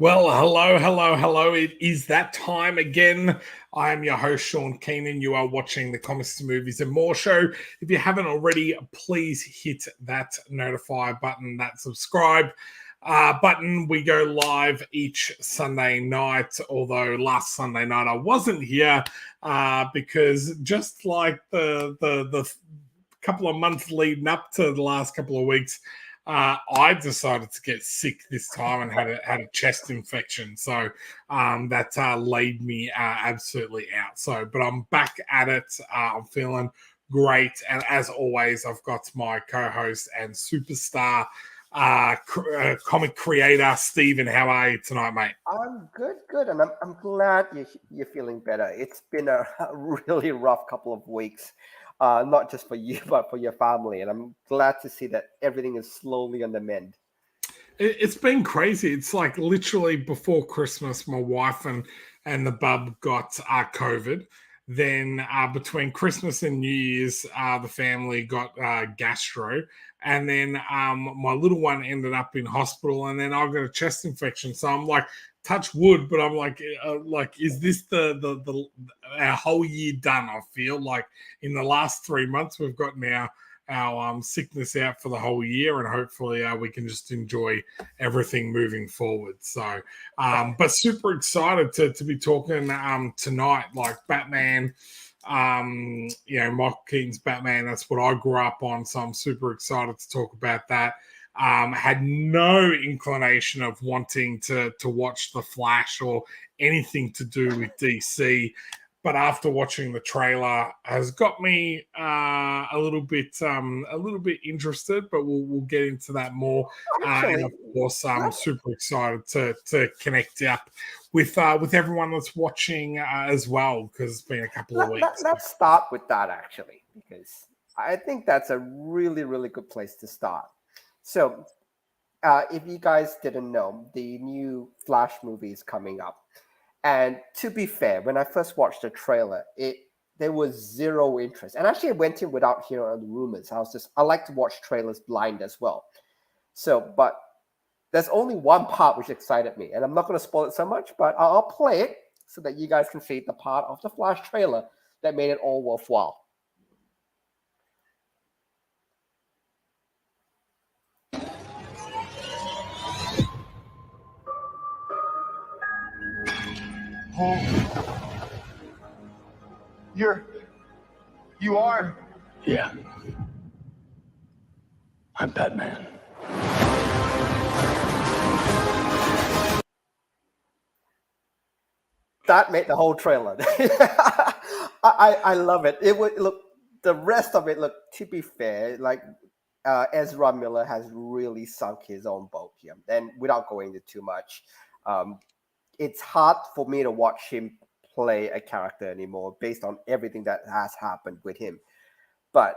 Well, hello. It is that time again. I am your host, Shaun Keenan. You are watching the Comics to Movies and More show. If you haven't already, please hit that notify button, that subscribe button. We go live each Sunday night, although last Sunday night I wasn't here because just like the couple of months leading up to the last couple of weeks, I decided to get sick this time and had a chest infection, so that laid me absolutely out. But I'm back at it. I'm feeling great, and as always, I've got my co-host and superstar comic creator Stephen. How are you tonight, mate? I'm good, and I'm glad you're feeling better. It's been a really rough couple of weeks, not just for you, but for your family. And I'm glad to see that everything is slowly on the mend. It's been crazy. It's like literally before Christmas, my wife and the bub got COVID. Then between Christmas and New Year's, the family got gastro, and then my little one ended up in hospital, and then I got a chest infection. So I'm like, touch wood, but I'm like, is this the our whole year done? I feel like in the last 3 months we've got now our sickness out for the whole year, and hopefully we can just enjoy everything moving forward. So, but super excited to be talking tonight, like Batman. Michael Keaton's Batman. That's what I grew up on, so I'm super excited to talk about that. Had no inclination of wanting to watch the Flash or anything to do with DC. But after watching the trailer, has got me a little bit interested. But we'll get into that more. And of course, I'm super excited to connect up with everyone that's watching as well, because it's been a couple of weeks. Let's start with that actually, because I think that's a really, really good place to start. So, if you guys didn't know, the new Flash movie is coming up. And to be fair, when I first watched the trailer, there was zero interest. And actually, I went in without hearing the rumors. I like to watch trailers blind as well. So, but there's only one part which excited me, and I'm not going to spoil it so much, but I'll play it so that you guys can see the part of the Flash trailer that made it all worthwhile. Oh. You are? Yeah. I'm Batman. That made the whole trailer. I love it. It would look, the rest of it, look, to be fair, like Ezra Miller has really sunk his own boat here. And without going into too much, it's hard for me to watch him play a character anymore based on everything that has happened with him. But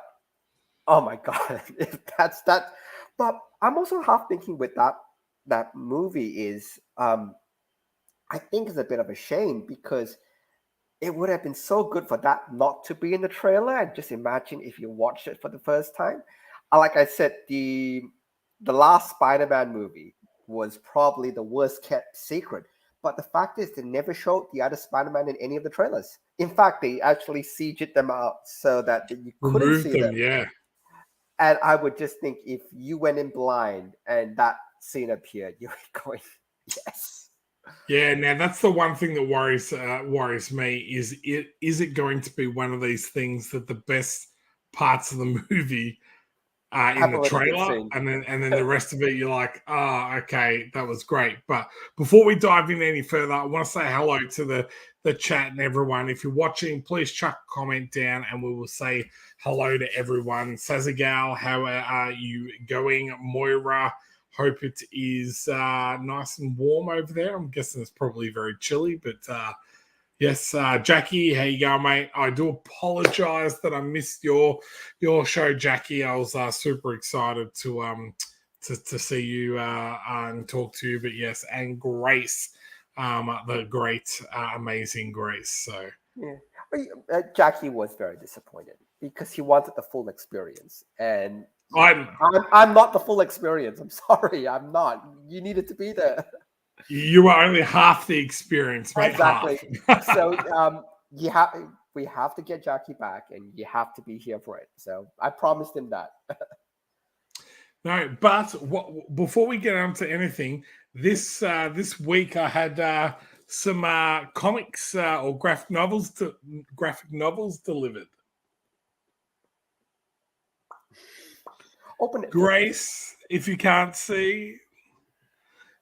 oh my god, if that's that. But I'm also half thinking with that movie is I think it's a bit of a shame, because it would have been so good for that not to be in the trailer. And just imagine if you watched it for the first time. Like I said, the last Spider-Man movie was probably the worst kept secret. But the fact is, they never showed the other Spider-Man in any of the trailers. In fact, they actually CG'd them out so that you couldn't see them. Yeah. And I would just think, if you went in blind and that scene appeared, you were going, yes. Yeah, now that's the one thing that worries me is it going to be one of these things that the best parts of the movie in the trailer, and then the rest of it, you're like, oh, okay, that was great. But before we dive in any further, I want to say hello to the chat and everyone. If you're watching, please chuck a comment down, and we will say hello to everyone. Sazagal, how are you going? Moira, hope it is nice and warm over there. I'm guessing it's probably very chilly, but yes, Jackie, how you going, mate? I do apologize that I missed your show, Jackie. I was super excited to see you and talk to you. But yes, and Grace, the great, amazing Grace. So yeah, Jackie was very disappointed because he wanted the full experience, and I'm not the full experience. I'm sorry, I'm not. You needed to be there. You were only half the experience, mate. Exactly. Half. So we have to get Jackie back, and you have to be here for it. So I promised him that. No, but before we get on to anything, this week I had some comics or graphic novels delivered. Open it. Grace, if you can't see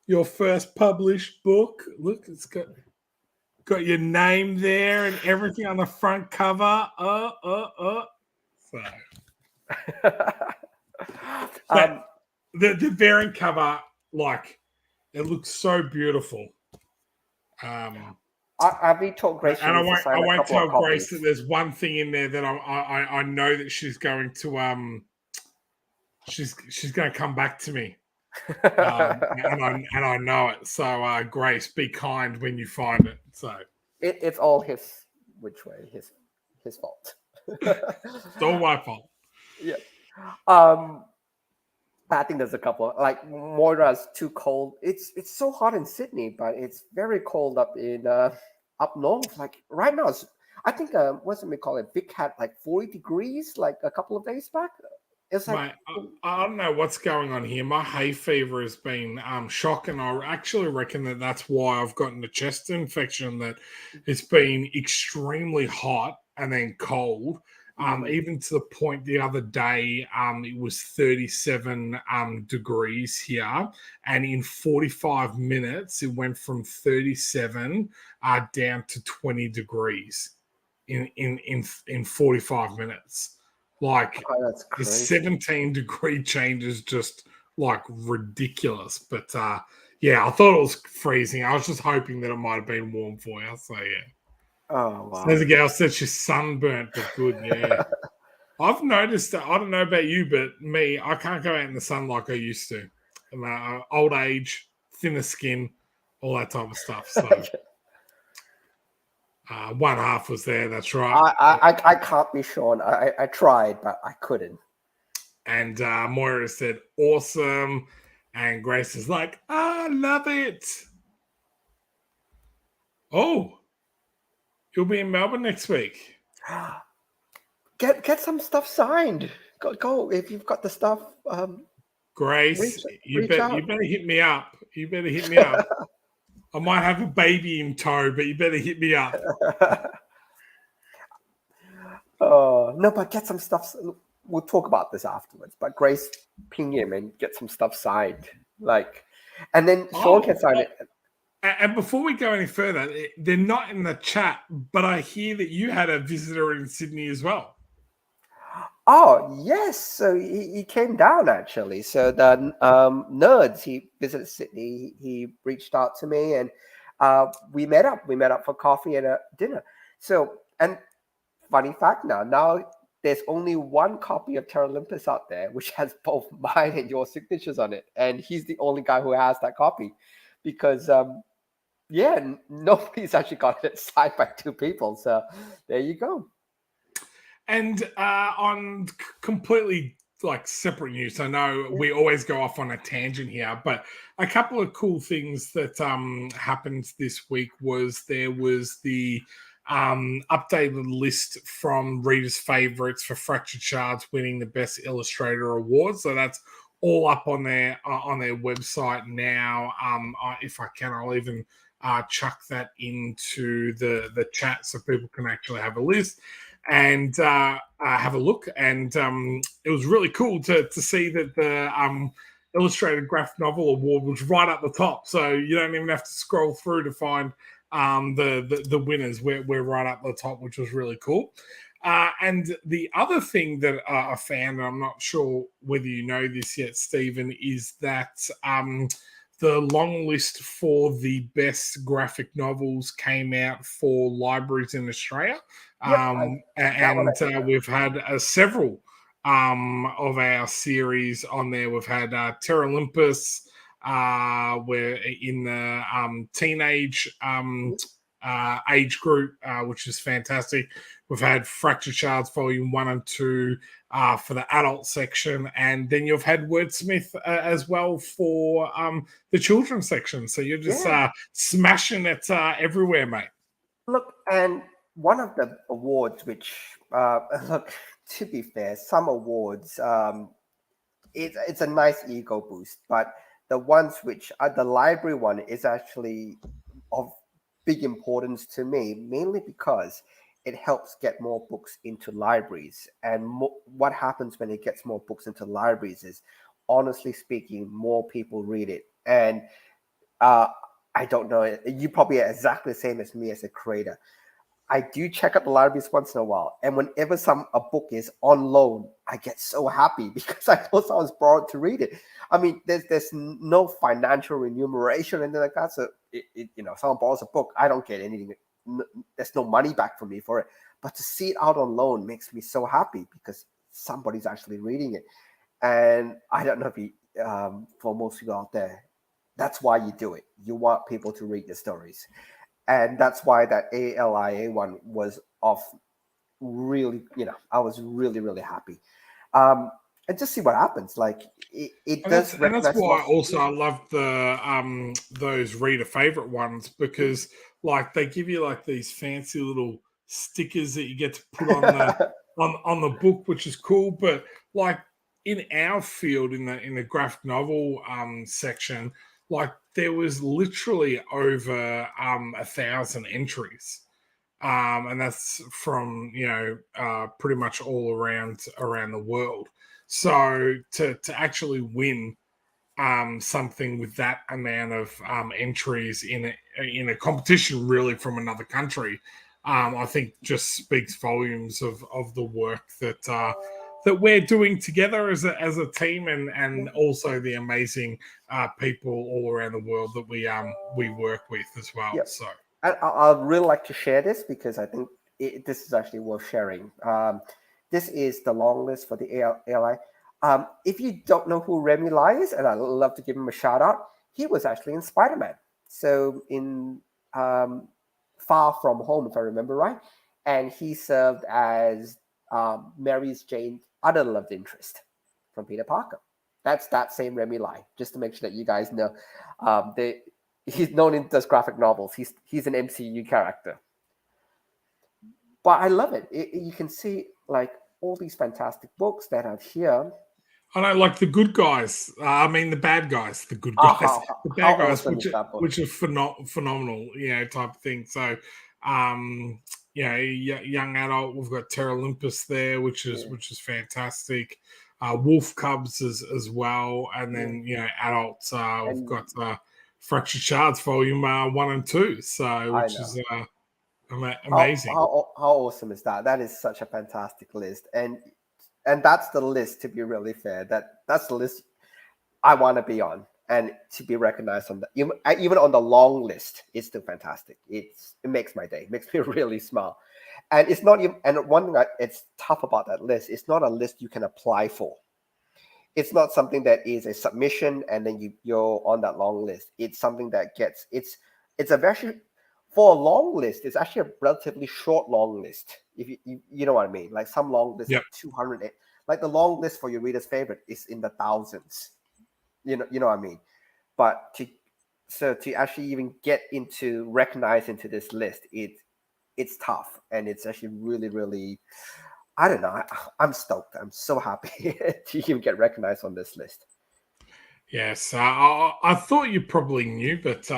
your first published book, look, it's got your name there and everything on the front cover. So. The variant cover, like, it looks so beautiful. Have you told Grace? And I won't tell Grace that there's one thing in there that I know that she's going to she's going to come back to me, and I know it. So Grace, be kind when you find it. So it's all his fault. It's all my fault. Yeah. I think there's a couple. Like Moira's too cold. It's so hot in Sydney, but it's very cold up in up north. Like right now, I think what's it call it? Vic had like 40 degrees like a couple of days back. It's like I don't know what's going on here. My hay fever has been shocking. I actually reckon that's why I've gotten a chest infection. That it's been extremely hot and then cold. Even to the point the other day, it was 37 degrees here, and in 45 minutes, it went from 37 down to 20 degrees in 45 minutes. Like, the 17-degree change is just like ridiculous. But yeah, I thought it was freezing. I was just hoping that it might have been warm for you. So yeah. Oh wow! There's a girl said she's sunburnt, but good. Yeah, I've noticed that. I don't know about you, but me, I can't go out in the sun like I used to. And, old age, thinner skin, all that type of stuff. So, one half was there. That's right. I can't be Shaun. I tried, but I couldn't. And Moira said, "Awesome," and Grace is like, "I love it." Oh. You'll be in Melbourne next week. Get some stuff signed. Go if you've got the stuff. Grace, you better hit me up. You better hit me up. I might have a baby in tow, but you better hit me up. Oh no, but get some stuff. We'll talk about this afterwards. But Grace, ping him and get some stuff signed. Like, and then Shaun can sign it. And before we go any further, they're not in the chat, but I hear that you had a visitor in Sydney as well. Oh, yes. So he came down, actually. So the Nerds, he visited Sydney. He reached out to me, and we met up. We met up for coffee and a dinner. So, and funny fact now there's only one copy of Terra Olympus out there, which has both mine and your signatures on it. And he's the only guy who has that copy because... yeah, nobody's actually got it signed by two people. So there you go. And on completely like separate news, I know we always go off on a tangent here, but a couple of cool things that happened this week was there was the updated list from readers' favorites for Fractured Shards winning the Best Illustrator award. So that's all up on their website now. If I can, I'll even chuck that into the chat so people can actually have a list and have a look. And it was really cool to see that the Illustrated Graphic Novel Award was right up the top. So you don't even have to scroll through to find the winners. We're right up the top, which was really cool. And the other thing that I found, and I'm not sure whether you know this yet, Stephen, is that the long list for the best graphic novels came out for libraries in Australia. We've had several of our series on there. We've had Terra Olympus, we're in the teenage age group, which is fantastic. We've had Fractured Shards Volume 1 and 2 for the adult section, and then you've had Wordsmith as well for the children's section. So you're just smashing it everywhere, mate. Look, and one of the awards, which, look, to be fair, some awards, it's a nice ego boost, but the ones which are the library one is actually of big importance to me, mainly because it helps get more books into libraries. And what happens when it gets more books into libraries is, honestly speaking, more people read it. And I don't know, you probably are exactly the same as me as a creator. I do check out the libraries once in a while, and whenever a book is on loan, I get so happy because I know someone's borrowed to read it. I mean, there's no financial remuneration or anything like that. So someone borrows a book, I don't get anything. There's no money back for me for it. But to see it out on loan makes me so happy because somebody's actually reading it. And I don't know if for most people out there, that's why you do it. You want people to read your stories. And that's why that ALIA one was of really, I was really, really happy. And just see what happens. Like it does. And that's why also I love the those reader favorite ones, because like they give you like these fancy little stickers that you get to put on the on the book, which is cool. But like in our field, in the graphic novel section, like there was literally over 1,000 entries. And that's from pretty much all around the world. So to actually win something with that amount of entries in a competition, really from another country, I think just speaks volumes of the work that we're doing together as a team, and also the amazing people all around the world that we work with as well. Yep. So. I'd really like to share this because I think this is actually worth sharing. This is the long list for the ALI. If you don't know who Remy Lai is, and I'd love to give him a shout out, he was actually in Spider-Man. So in Far From Home, if I remember right, and he served as Mary Jane's other love interest from Peter Parker. That's that same Remy Lai, just to make sure that you guys know. He's known in those graphic novels. He's an MCU character. But I love it. You can see like all these fantastic books that are here. I don't like the good guys. I mean the bad guys, the good guys, the bad guys, which are phenomenal, type of thing. So, young adult, we've got Terra Olympus there, which is fantastic. Wolf Cubs as well, and then adults. We've got Fractured Shards Volume 1 and 2. So, which is amazing. How awesome is that? That is such a fantastic list, and that's the list. To be really fair, that's the list I want to be on, and to be recognized on that. Even on the long list, it's still fantastic. It makes my day. It makes me really smile. And it's not even. And one thing it's tough about that list, it's not a list you can apply for. It's not something that is a submission and then you're on that long list. It's something that gets it's a very, for a long list, it's actually a relatively short long list. If you know what I mean, like some long list, 200, like the long list for your reader's favorite is in the thousands. You know what I mean. But to actually even get recognized into this list, it's tough, and it's actually really, really. I don't know. I'm stoked. I'm so happy to even get recognized on this list. Yes, I thought you probably knew, but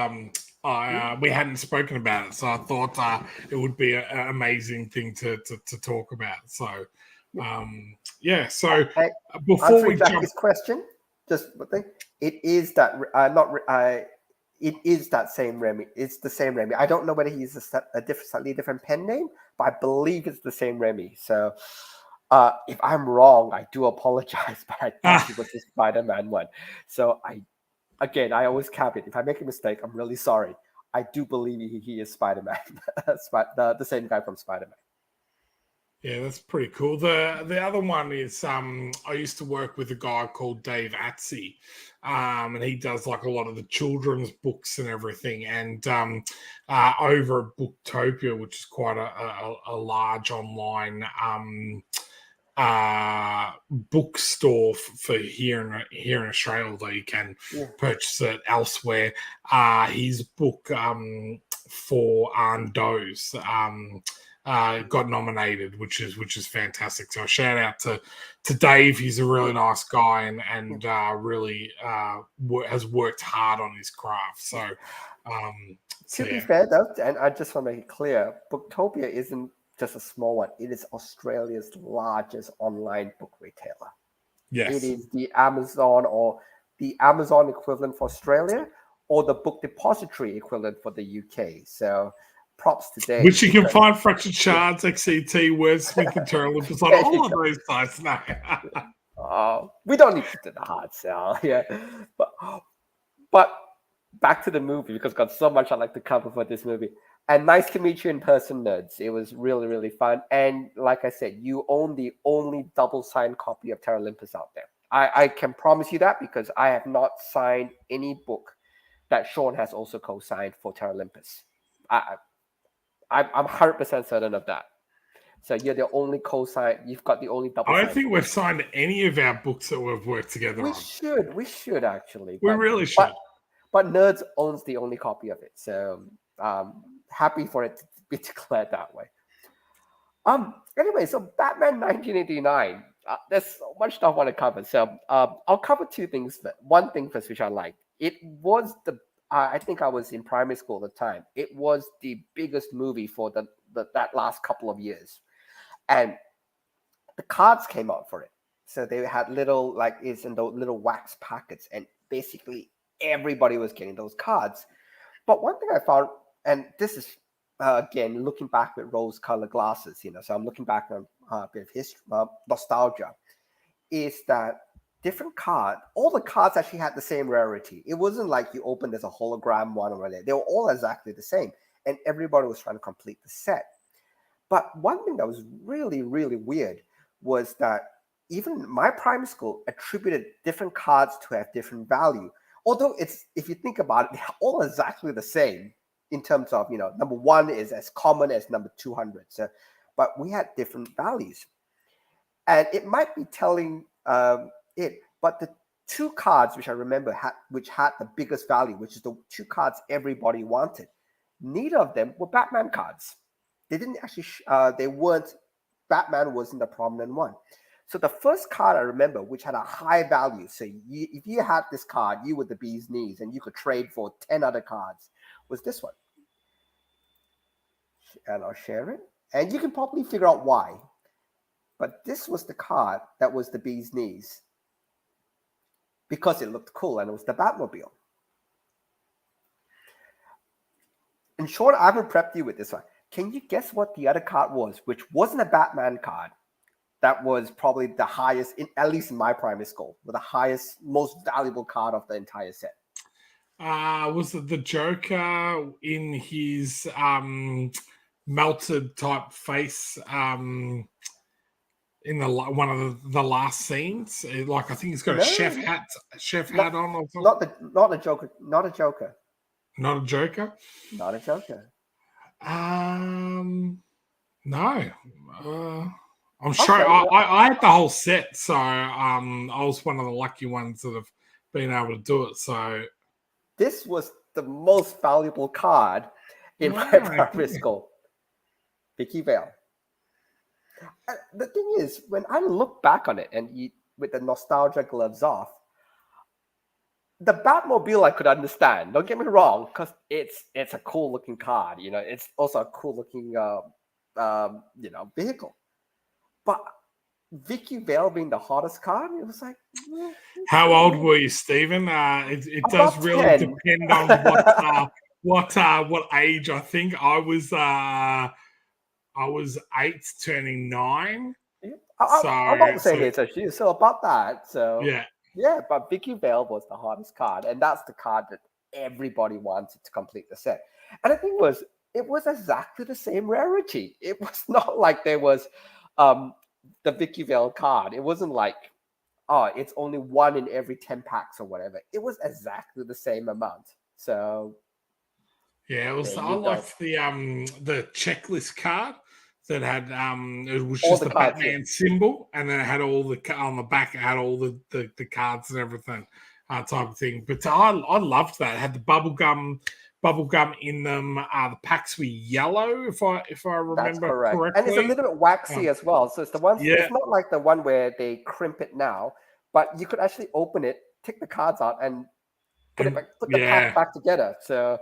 we hadn't spoken about it, so I thought it would be an amazing thing to talk about. So, So before we jump, this question, just one thing, it is that it is that same Remy. It's the same Remy. I don't know whether he uses a slightly different pen name, but I believe it's the same Remy. So if I'm wrong, I do apologize, but I think it was the Spider-Man one. So I always caveat. If I make a mistake, I'm really sorry. I do believe he is Spider-Man, the same guy from Spider-Man. Yeah, that's pretty cool. The other one is I used to work with a guy called Dave Atsey, and he does like a lot of the children's books and everything. And over at Booktopia, which is quite a large online bookstore for here in Australia, although you can purchase it elsewhere. His book for Doe's got nominated, which is fantastic. So a shout out to Dave. He's a really nice guy and really has worked hard on his craft. So to be fair though, and I just want to make it clear, Booktopia isn't just a small one. It is Australia's largest online book retailer. Yes. It is the Amazon or the Amazon equivalent for Australia or the book depository equivalent for the UK. So props to Dave. Which you can find Fractured Shards, XCT, Wordsmith, and Terra Olympus on all of those sites now. We don't need to do the hard sell. Yeah. But back to the movie, because I've got so much I'd like to cover for this movie. And nice to meet you in person, nerds. It was really, really fun. And like I said, you own the only double-signed copy of Terra Olympus out there. I can promise you that because I have not signed any book that Shaun has also co-signed for Terra Olympus. I'm 100% certain of that. So you're the only co-sign. You've got the only double. I don't think we've signed any of our books that we've worked together on. We should actually. We really should. But Nerds owns the only copy of it. So happy for it to be declared that way. Anyway, so Batman 1989. There's so much stuff I want to cover. So I'll cover two things. One thing first, which I liked. It was I think I was in primary school at the time. It was the biggest movie for that last couple of years. And the cards came out for it. So they had little, like, it's in those little wax packets. And basically everybody was getting those cards. But one thing I found, and this is, again, looking back with rose-colored glasses, so I'm looking back on a bit of history, nostalgia, is that different card, all the cards actually had the same rarity. It wasn't like you opened as a hologram one or there. They were all exactly the same. And everybody was trying to complete the set. But one thing that was really, really weird was that even my primary school attributed different cards to have different value. Although if you think about it, they're all exactly the same in terms of, number 1 is as common as number 200. So, but we had different values. And it might be telling but the two cards which I remember which had the biggest value, which is the two cards everybody wanted, neither of them were Batman cards. They didn't actually, Batman wasn't the prominent one. So the first card I remember, which had a high value, so if you had this card, you were the bee's knees, and you could trade for 10 other cards, was this one. And I'll share it. And you can probably figure out why. But this was the card that was the bee's knees. Because it looked cool, and it was the Batmobile. And Shaun, I haven't prepped you with this one. Can you guess what the other card was, which wasn't a Batman card? That was probably the highest, at least in my primary school, the highest, most valuable card of the entire set. Was it the Joker in his melted type face in one of the last scenes? Like, I think he's got a chef hat on. Or something. Not a Joker. Not a Joker. Not a Joker. Not a Joker. No. I'm sure I had the whole set, so I was one of the lucky ones that have been able to do it. So this was the most valuable card in my primary school. Vicky Vale. The thing is, when I look back on it and with the nostalgia gloves off, the Batmobile I could understand. Don't get me wrong, because it's a cool looking card. It's also a cool looking vehicle. But Vicky Vale being the hottest card, it was like. How old were you, Stephen? It does really 10. Depend on what age. I think I was 8 turning 9. I'm about the same age as you, so about that. So yeah, but Vicky Vale was the hottest card, and that's the card that everybody wanted to complete the set. And the thing was, it was exactly the same rarity. It was not like there was the Vicky Vale card. It wasn't like, oh, it's only one in every 10 packs or whatever. It was exactly the same amount. So yeah, it was. I liked the checklist card that had it was just the cards, Batman symbol, and then it had all the on the back. It had all the cards and everything, type of thing. But I loved that. It had the bubble gum in them. The packs were yellow, if I remember correctly. And it's a little bit waxy as well. So it's the ones. Yeah. It's not like the one where they crimp it now, but you could actually open it, take the cards out, and put the pack back together. So,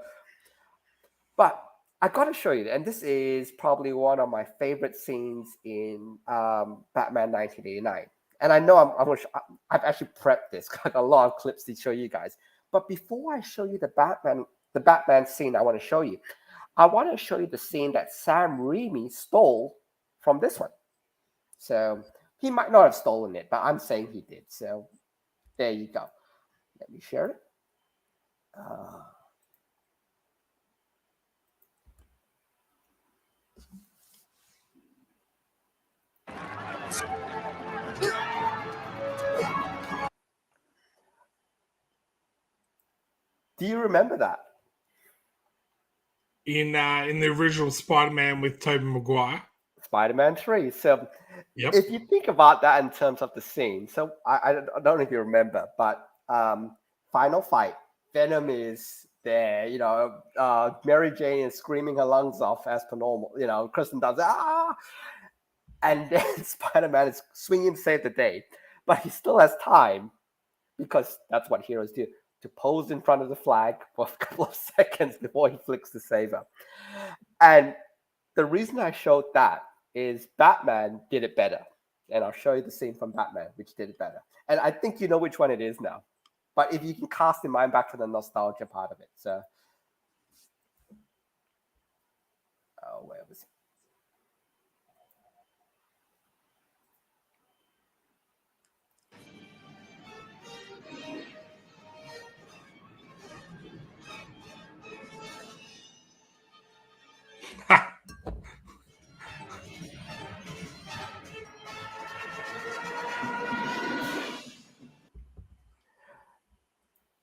but I got to show you, and this is probably one of my favorite scenes in Batman 1989. And I know I've actually prepped this, got a lot of clips to show you guys. But before I show you the Batman scene I want to show you, I want to show you the scene that Sam Raimi stole from this one. So he might not have stolen it, but I'm saying he did. So there you go. Let me share it. Do you remember that? In the original Spider-Man with Tobey Maguire? Spider-Man 3. So if you think about that in terms of the scene, so I don't know if you remember, but final fight, Venom is there, Mary Jane is screaming her lungs off as per normal, Kristen does, and then Spider-Man is swinging to save the day, but he still has time, because that's what heroes do, to pose in front of the flag for a couple of seconds before he flicks the saber. And the reason I showed that is Batman did it better. And I'll show you the scene from Batman, which did it better. And I think you know which one it is now. But if you can cast in mind back to the nostalgia part of it. So, where was it?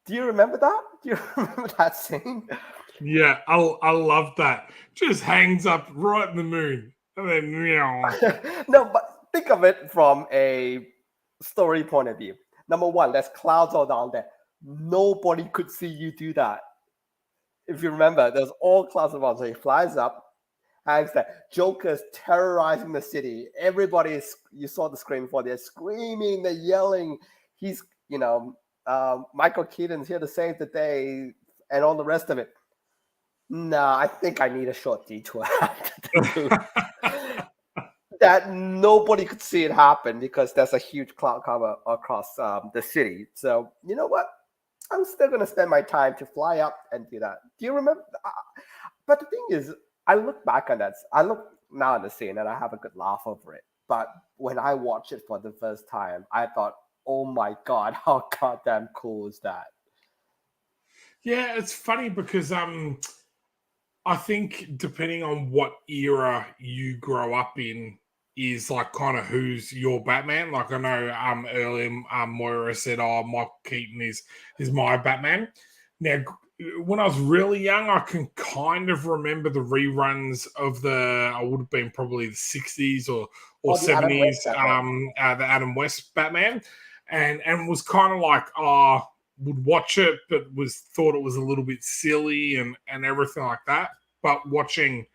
Do you remember that? Do you remember that scene? Yeah, I love that. Just hangs up right in the moon. And then, No, but think of it from a story point of view. Number one, there's clouds all down there. Nobody could see you do that. If you remember, there's all clouds around. So he flies up, hangs there. Joker's terrorizing the city. Everybody is, you saw the screen before, they're screaming, they're yelling. He's, Michael Keaton's here to save the day and all the rest of it. Nah, I think I need a short detour that nobody could see it happen because there's a huge cloud cover across the city. So you know what? I'm still going to spend my time to fly up and do that. Do you remember? But the thing is, I look back on that. I look now at the scene and I have a good laugh over it. But when I watched it for the first time, I thought, oh my God, how goddamn cool is that? Yeah, it's funny because I think depending on what era you grow up in is like kind of who's your Batman. Like I know earlier Moira said, oh, Michael Keaton is my Batman. Now, when I was really young, I can kind of remember the reruns of I would have been probably the 60s or 70s, the Adam West Batman. And was kind of like, would watch it, but thought it was a little bit silly and everything like that. But watching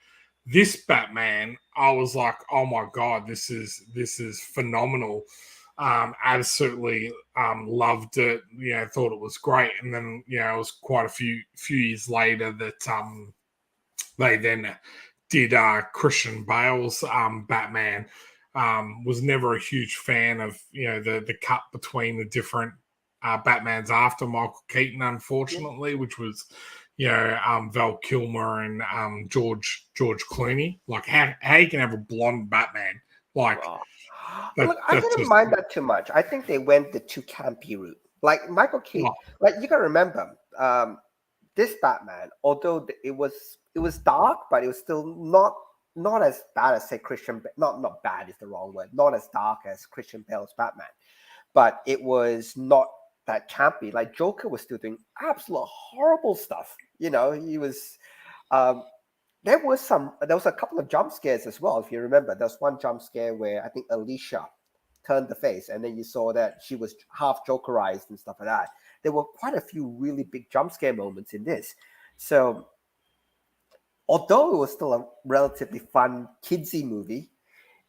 this Batman, I was like, oh my God, this is phenomenal. Absolutely loved it. Thought it was great. And then it was quite a few years later that they then did Christian Bale's Batman. Was never a huge fan of the cut between the different Batmans after Michael Keaton, unfortunately, which was Val Kilmer and George Clooney. Like how you can have a blonde Batman? Like, look, I didn't mind that too much. I think they went the too campy route. Like Michael Keaton, like you gotta remember, this Batman, although it was dark, but it was still not not as bad as say not bad is the wrong word, not as dark as Christian Bale's Batman, but it was not that campy. Like Joker was still doing absolute horrible stuff. He was. There was a couple of jump scares as well. If you remember, there was one jump scare where I think Alicia turned the face, and then you saw that she was half Jokerized and stuff like that. There were quite a few really big jump scare moments in this. So, although it was still a relatively fun kidsy movie,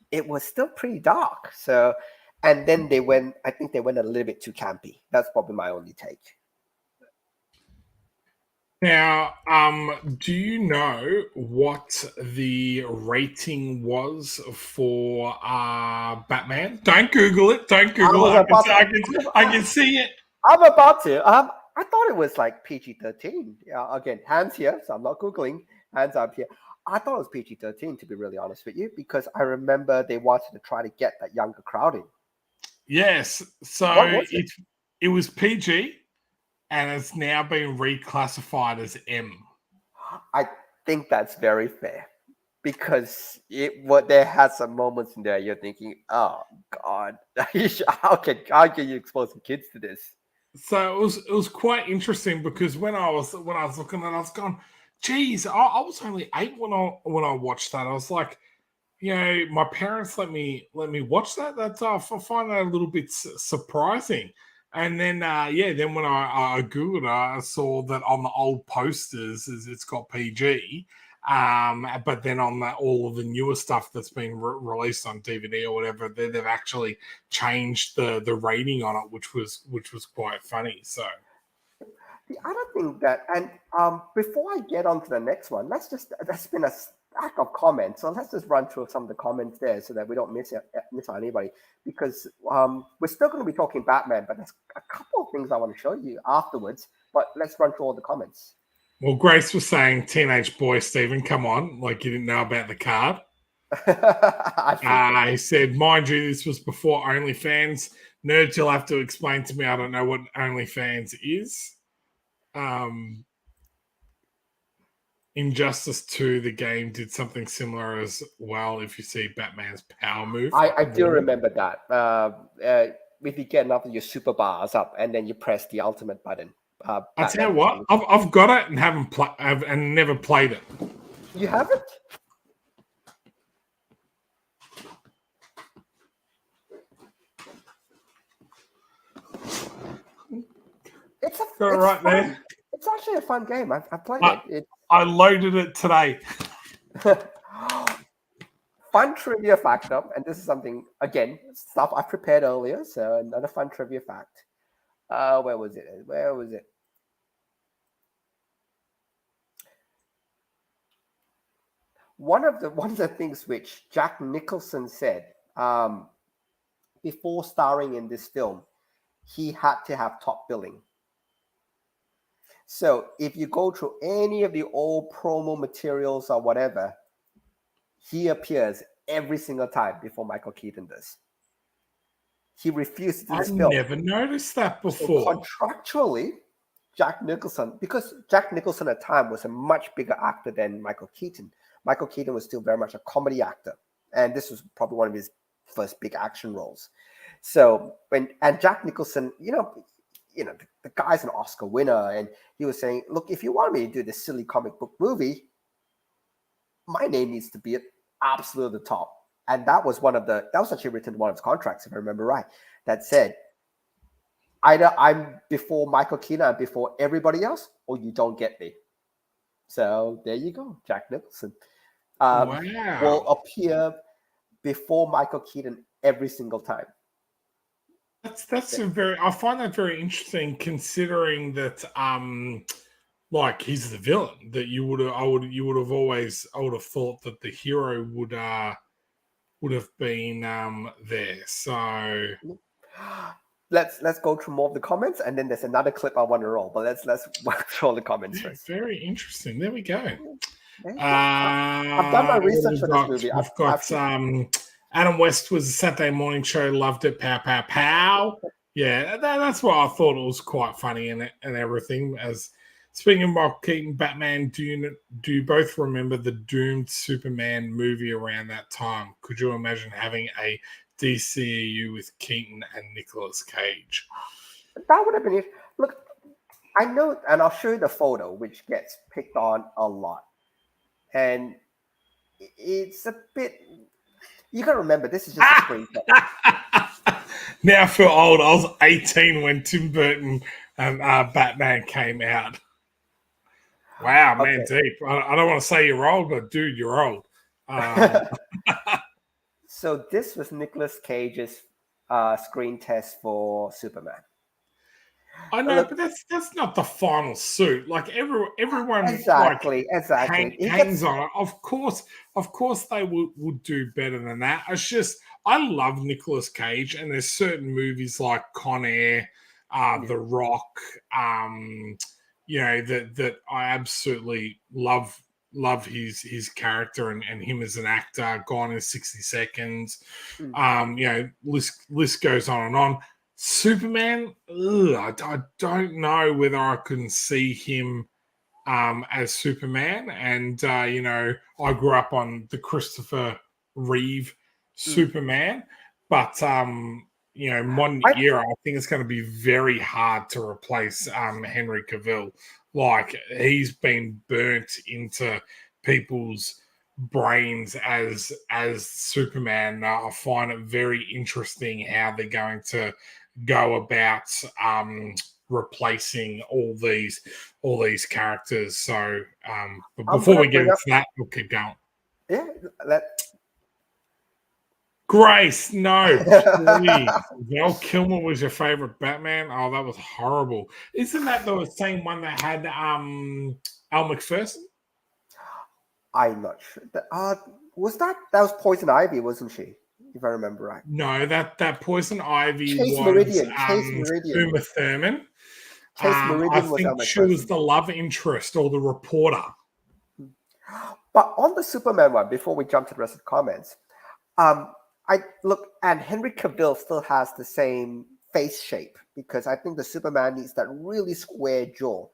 it was still pretty dark. So, and then I think they went a little bit too campy. That's probably my only take. Now, do you know what the rating was for Batman? Don't Google it. Don't Google it. I can see it. I'm about to. I thought it was like PG-13. Again, hands here, so I'm not Googling. Hands up here. I thought it was PG-13, to be really honest with you, because I remember they wanted to try to get that younger crowd in. Yes. So it was PG. And it's now been reclassified as M. I think that's very fair, because there has some moments in there you're thinking, oh God, how can you expose some kids to this? So it was quite interesting, because when I was looking at it, I was going, geez, I was only 8 when I watched that. I was like, my parents let me watch that. That's I find that a little bit surprising. And then, then when I Googled it, I saw that on the old posters it's got PG. But then on all of the newer stuff that's been released on DVD or whatever, they've actually changed the rating on it, which was quite funny. So the other thing and before I get on to the next one, there's been a stack of comments, so let's just run through some of the comments there so that we don't miss out anybody, because we're still going to be talking Batman, but there's a couple of things I want to show you afterwards, but let's run through all the comments. Well, Grace was saying, teenage boy, Stephen, come on, like you didn't know about the card. He said, mind you, this was before OnlyFans. Nerds, you'll have to explain to me. I don't know what OnlyFans is. Injustice 2, the game, did something similar as well. If you see Batman's power move, I do remember that. If you get enough of your super bars up, and then you press the ultimate button. I tell you what, I've got it and and never played it. You haven't? It's there. It's actually a fun game. I've played it. I loaded it today. Fun trivia fact up, and this is something, again, stuff I prepared earlier, so another fun trivia fact. Where was it? One of the things which Jack Nicholson said before starring in this film, he had to have top billing. So if you go through any of the old promo materials or whatever, he appears every single time before Michael Keaton does. He refused to do this film. I've never noticed that before. So contractually, Jack Nicholson, because Jack Nicholson at the time was a much bigger actor than Michael Keaton. Michael Keaton was still very much a comedy actor, and this was probably one of his first big action roles. So and Jack Nicholson, the guy's an Oscar winner, and he was saying, look, if you want me to do this silly comic book movie, my name needs to be at absolutely the top. And that was actually written in one of his contracts, if I remember right, that said, either I'm before Michael Keaton and before everybody else, or you don't get me. So there you go, Jack Nicholson. Will appear before Michael Keaton every single time. That's I find that very interesting, considering that like he's the villain, that I would have thought that the hero would have been there. So let's go through more of the comments, and then there's another clip I want to roll, but let's work through all the comments first. Very interesting. There we go. I've done my research for this movie. We've got Adam West was a Saturday morning show, loved it, pow, pow, pow. Yeah, that's why I thought it was quite funny and everything. As Speaking of Michael Keaton, Batman, do you both remember the doomed Superman movie around that time? Could you imagine having a DCEU with Keaton and Nicolas Cage? That would have been it. Look, I know, and I'll show you the photo, which gets picked on a lot. And it's a bit... You got to remember, this is just a screenshot. Now I feel old. I was 18 when Tim Burton and Batman came out. Wow, man, deep. I don't want to say you're old, but dude, you're old. So this was Nicolas Cage's screen test for Superman. I know, but that's not the final suit. Like everyone exactly. hangs on it. Of course they would do better than that. It's just I love Nicolas Cage, and there's certain movies like Con Air, The Rock, that I absolutely love his character and him as an actor. Gone in 60 Seconds. List goes on and on. Superman, I don't know whether I can see him as Superman. And, I grew up on the Christopher Reeve Superman. But, modern era, I think it's going to be very hard to replace Henry Cavill. Like, he's been burnt into people's brains as Superman. I find it very interesting how they're going to go about replacing all these characters. So, but before we get into that, we'll keep going. Yeah, Grace, no, please. Val Kilmer was your favorite Batman. Oh, that was horrible. Isn't that the same one that had Al McPherson? I'm not sure. Was that was Poison Ivy, wasn't she? If I remember right. No, that Poison Ivy Chase was Meridian. Uma Thurman. Chase Meridian I think she was the love interest or the reporter. But on the Superman one, before we jump to the rest of the comments, and Henry Cavill still has the same face shape because I think the Superman needs that really square jaw.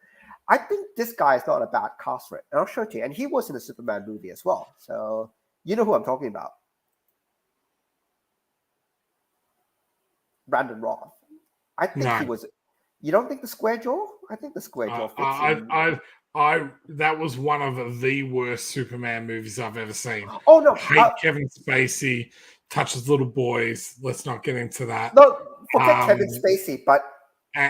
I think this guy is not a bad cast for it. And I'll show it to you. And he was in the Superman movie as well. So you know who I'm talking about. Brandon Roth. I think he was. You don't think the square jaw? I think the square jaw fits that was one of the worst Superman movies I've ever seen. Oh no! I hate Kevin Spacey, touches little boys. Let's not get into that. No, forget Kevin Spacey, but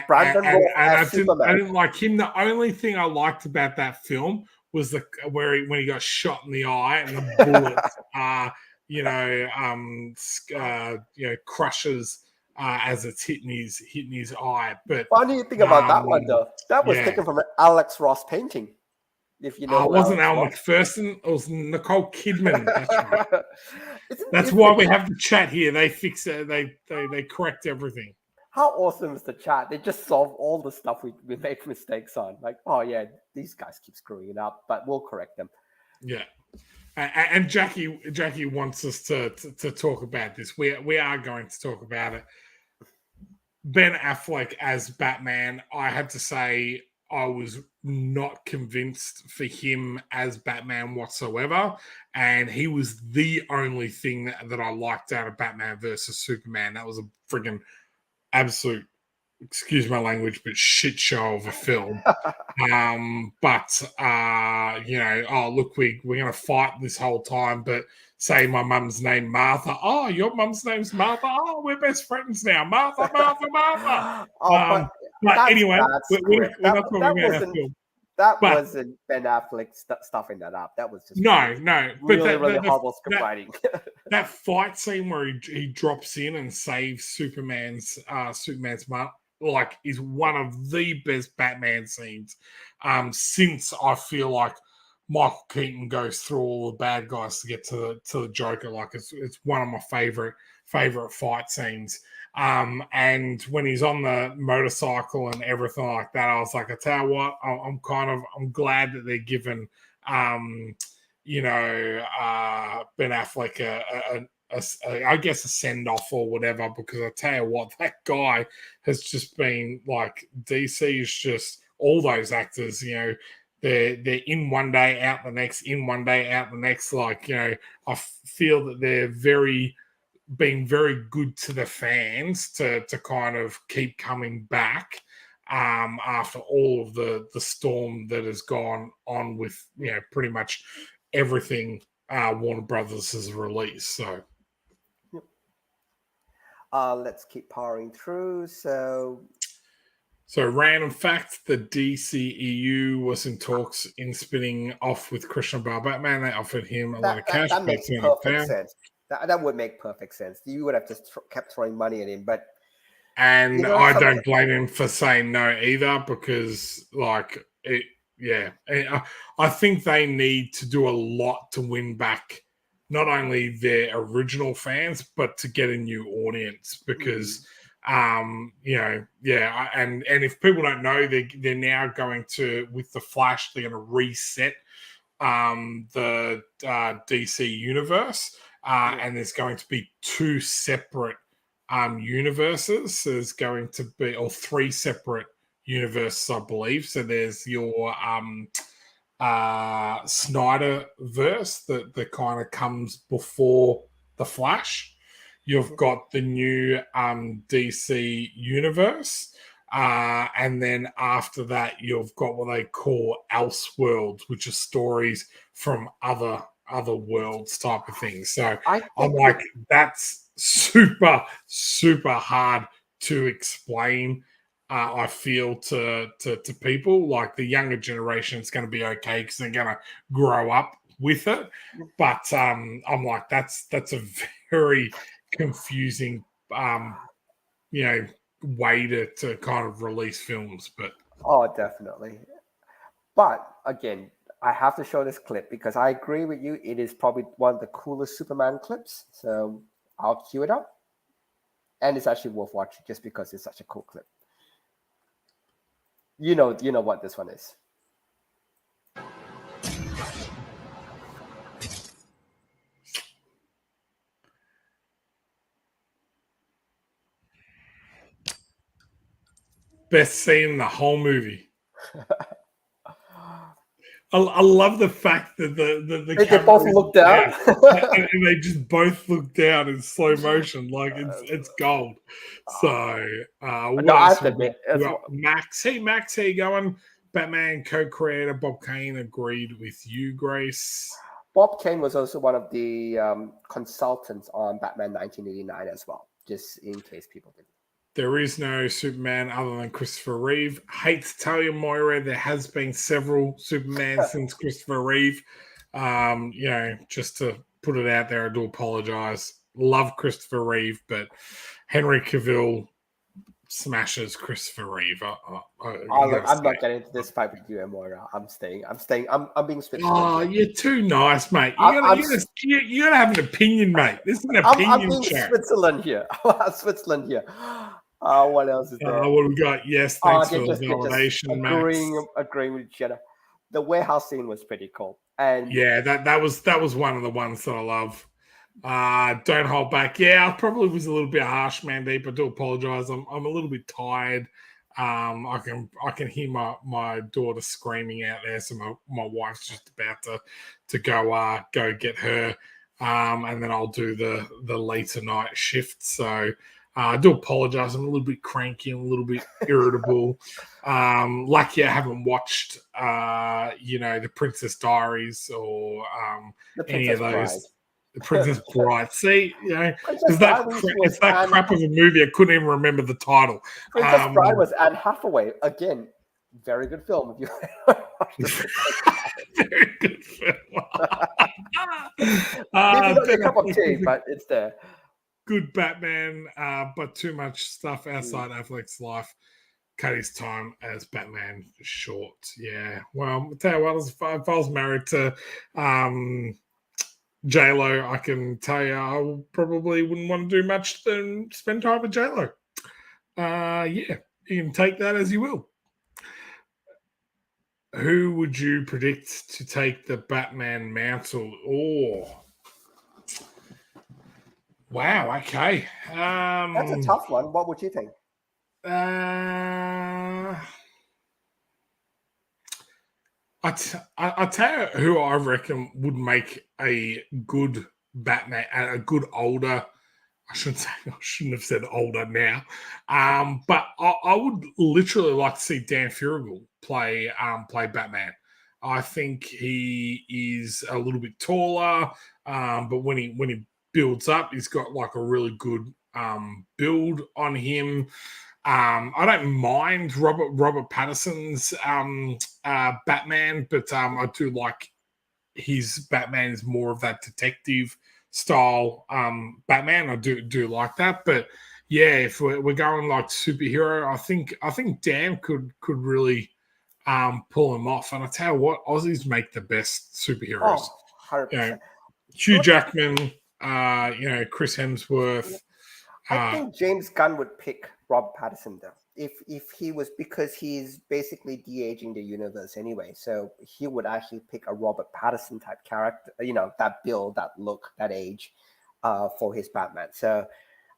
Brandon Roth as Superman. I didn't like him. The only thing I liked about that film was when he got shot in the eye and the bullet, crushes. As it's hitting his eye. But funny thing about that one though, that was taken from an Alex Ross painting. If you know, it wasn't Al McPherson. It was Nicole Kidman. That's right. That's why we have the chat here. They fix it. They correct everything. How awesome is the chat? They just solve all the stuff we made mistakes on. Like, oh yeah, these guys keep screwing it up, but we'll correct them. Yeah. And Jackie wants us to talk about this. We are going to talk about it. Ben Affleck as Batman, I had to say I was not convinced for him as Batman whatsoever. And he was the only thing that I liked out of Batman versus Superman. That was a friggin' absolute, excuse my language, but shit show of a film. Look, we're going to fight this whole time, but say my mum's name Martha. Oh, your mum's name's Martha. Oh, we're best friends now. Martha. But anyway, we're not talking about that film. That wasn't Ben Affleck stuffing that up. That was just no. But really horrible script writing. That fight scene where he drops in and saves Superman's mum, like, is one of the best Batman scenes since I feel like Michael Keaton goes through all the bad guys to get to the Joker. Like, it's one of my favorite fight scenes. And when he's on the motorcycle and everything like that, I was like, I tell you what, I'm glad that they're given Ben Affleck I guess a send-off or whatever, because I tell you what, that guy has just been like, DC is just all those actors, they're in one day, out the next, in one day, out the next. Like, I feel that they're being very good to the fans to kind of keep coming back after all of the storm that has gone on with pretty much everything Warner Brothers has released. So let's keep powering through. So random fact, the DCEU was in talks in spinning off with Christian Bale Batman. They offered him a lot of cash. That makes perfect sense. That would make perfect sense. You would have just kept throwing money at him, but I don't blame him for saying no either, because I think they need to do a lot to win back not only their original fans, but to get a new audience, because and if people don't know, they're now going to, with the Flash, they're going to reset the DC universe, and there's going to be two separate universes. There's going to be, or three separate universes, I believe. So there's your Snyder verse that kind of comes before the Flash. You've got the new DC universe, and then after that, you've got what they call Elseworlds, which are stories from other worlds type of things. So I'm like, that's super, super hard to explain. I feel to people. Like, the younger generation is going to be okay because they're going to grow up with it. But I'm like, that's a very confusing way to kind of release films. But definitely. But again, I have to show this clip because I agree with you. It is probably one of the coolest Superman clips. So I'll cue it up. And it's actually worth watching just because it's such a cool clip. You know what this one is. best scene in the whole movie. I love the fact that they both look down, and they just both look down in slow motion, like it's gold. So, what else? Max, hey Max, how you going? Batman co-creator Bob Kane agreed with you, Grace. Bob Kane was also one of the consultants on Batman 1989 as well, just in case people didn't. There is no Superman other than Christopher Reeve. Hate to tell you, Moira, there has been several Superman since Christopher Reeve. Just to put it out there, I do apologize. Love Christopher Reeve, but Henry Cavill smashes Christopher Reeve. I'm not getting into this fight with you, Moira. I'm staying. I'm being switched. Oh, you're too nice, mate. You gotta have an opinion, mate. This is an opinion I'm being chat. Switzerland here. Switzerland here. What else is there? What have we got? Yes, thanks for the validation, Max. Agreeing with each other. The warehouse scene was pretty cool, and yeah, that was one of the ones that I love. Don't hold back. Yeah, I probably was a little bit harsh, Mandeep. I do apologize. I'm a little bit tired. I can hear my daughter screaming out there, so my wife's just about to go get her, and then I'll do the later night shift. So I do apologize. I'm a little bit cranky and a little bit irritable. Lucky I haven't watched the Princess Diaries or any of those. Bride. The Princess Bride. See, it's that crap of a movie. I couldn't even remember the title. Princess Bride was Anne Hathaway. Again, very good film. Very good film. Maybe not a cup of tea, but it's there. Good Batman, but too much stuff outside Affleck's life. Cut his time as Batman short. Yeah. Well, I'll tell you what, if I was married to J-Lo, I can tell you I probably wouldn't want to do much than spend time with J-Lo. You can take that as you will. Who would you predict to take the Batman mantle? Oh, wow. Okay. That's a tough one. What would you think? I tell you who I reckon would make a good Batman, a good older. I shouldn't have said older now, but I would literally like to see Dan Furigel play Batman. I think he is a little bit taller, but when he builds up, he's got like a really good build on him. I don't mind Robert Pattinson's Batman, but I do like his Batman is more of that detective style Batman. I do like that, but yeah, if we're going like superhero, I think Dan could really pull him off. And I tell you what, Aussies make the best superheroes. 100%. You know, Hugh Jackman, Chris Hemsworth. I think James Gunn would pick Rob Pattinson though, if he was, because he's basically de-aging the universe anyway. So he would actually pick a Robert Pattinson type character, that build, that look, that age, for his Batman. So